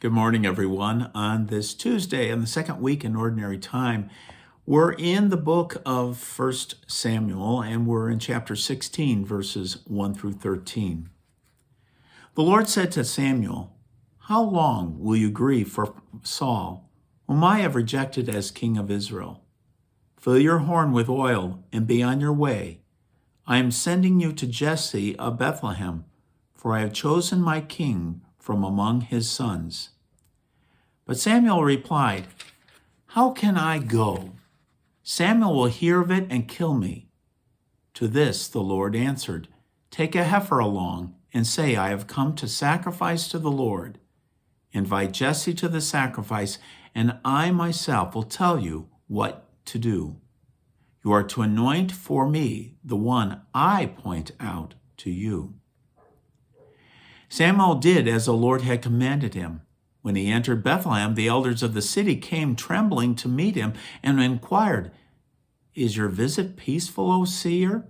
Good morning, everyone. On this Tuesday, in the second week in Ordinary Time, we're in the book of 1 Samuel, and we're in chapter 16, verses 1 through 13. The Lord said to Samuel, "How long will you grieve for Saul, whom I have rejected as king of Israel? Fill your horn with oil and be on your way. I am sending you to Jesse of Bethlehem, for I have chosen my king from among his sons." But Samuel replied, "How can I go? Samuel will hear of it and kill me." To this the Lord answered, "Take a heifer along and say, 'I have come to sacrifice to the Lord.' Invite Jesse to the sacrifice, and I myself will tell you what to do. You are to anoint for me the one I point out to you." Samuel did as the Lord had commanded him. When he entered Bethlehem, the elders of the city came trembling to meet him and inquired, "Is your visit peaceful, O seer?"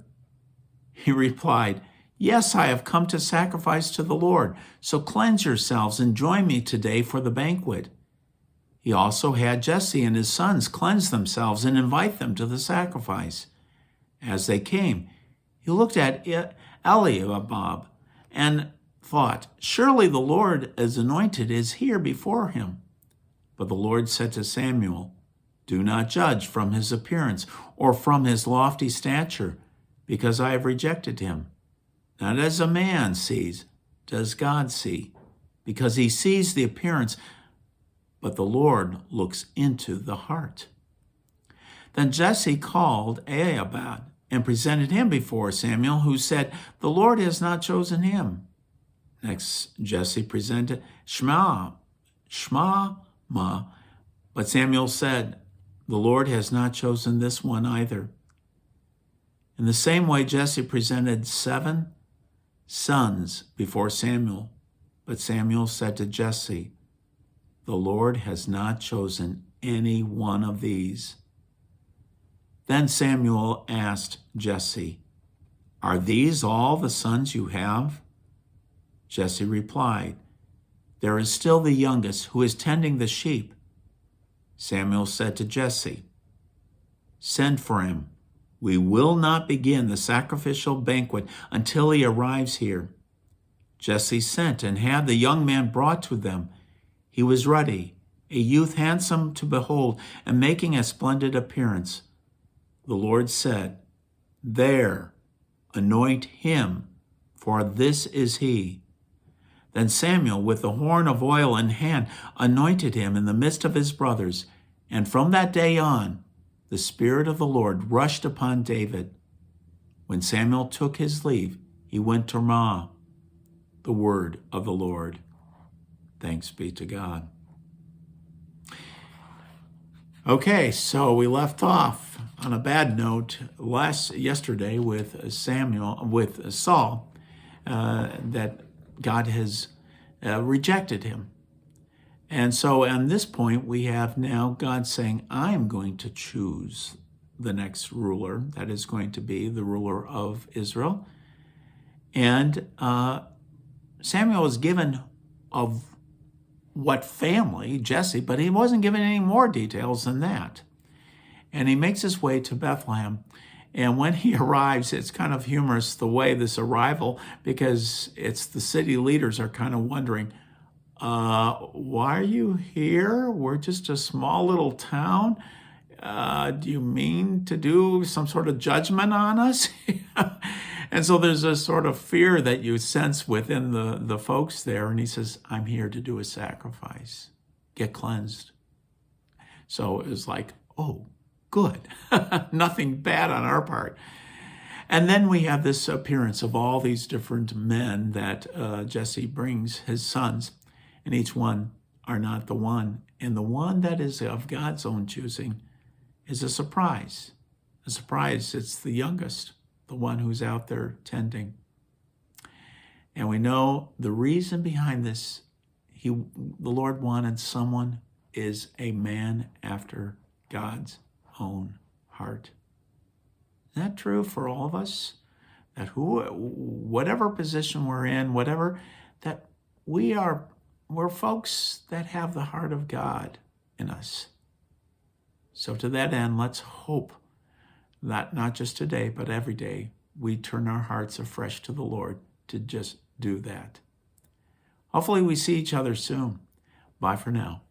He replied, "Yes, I have come to sacrifice to the Lord, so cleanse yourselves and join me today for the banquet." He also had Jesse and his sons cleanse themselves and invite them to the sacrifice. As they came, he looked at Eliab and thought, "Surely the Lord as anointed is here before him." But the Lord said to Samuel, "Do not judge from his appearance or from his lofty stature, because I have rejected him. Not as a man sees, does God see, because he sees the appearance, but the Lord looks into the heart." Then Jesse called Ahab and presented him before Samuel, who said, "The Lord has not chosen him." Next, Jesse presented Shema, but Samuel said, "The Lord has not chosen this one either." In the same way, Jesse presented 7 sons before Samuel, but Samuel said to Jesse, "The Lord has not chosen any one of these." Then Samuel asked Jesse, "Are these all the sons you have?" Jesse replied, "There is still the youngest who is tending the sheep." Samuel said to Jesse, "Send for him. We will not begin the sacrificial banquet until he arrives here." Jesse sent and had the young man brought to them. He was ruddy, a youth handsome to behold and making a splendid appearance. The Lord said, "There, anoint him, for this is he." Then Samuel, with the horn of oil in hand, anointed him in the midst of his brothers. And from that day on, the Spirit of the Lord rushed upon David. When Samuel took his leave, he went to Ramah. The word of the Lord. Thanks be to God. Okay, so we left off on a bad note yesterday with Saul, that God has rejected him. And so on this point, we have now God saying, "I'm going to choose the next ruler that is going to be the ruler of Israel." And Samuel was given of what family, Jesse, but he wasn't given any more details than that. And he makes his way to Bethlehem. And when he arrives, it's kind of humorous the way this arrival, because it's the city leaders are kind of wondering, why are you here? We're just a small little town. Do you mean to do some sort of judgment on us? And so there's a sort of fear that you sense within the folks there. And he says, "I'm here to do a sacrifice. Get cleansed." So it was like, oh, good. Nothing bad on our part. And then we have this appearance of all these different men that Jesse brings, his sons, and each one are not the one. And the one that is of God's own choosing is a surprise. A surprise, it's the youngest, the one who's out there tending. And we know the reason behind this, the Lord wanted someone is a man after God's own heart. Isn't that true for all of us? That whatever position we're in, that we are we're folks that have the heart of God in us. So to that end, let's hope that not just today, but every day, we turn our hearts afresh to the Lord to just do that. Hopefully we see each other soon. Bye for now.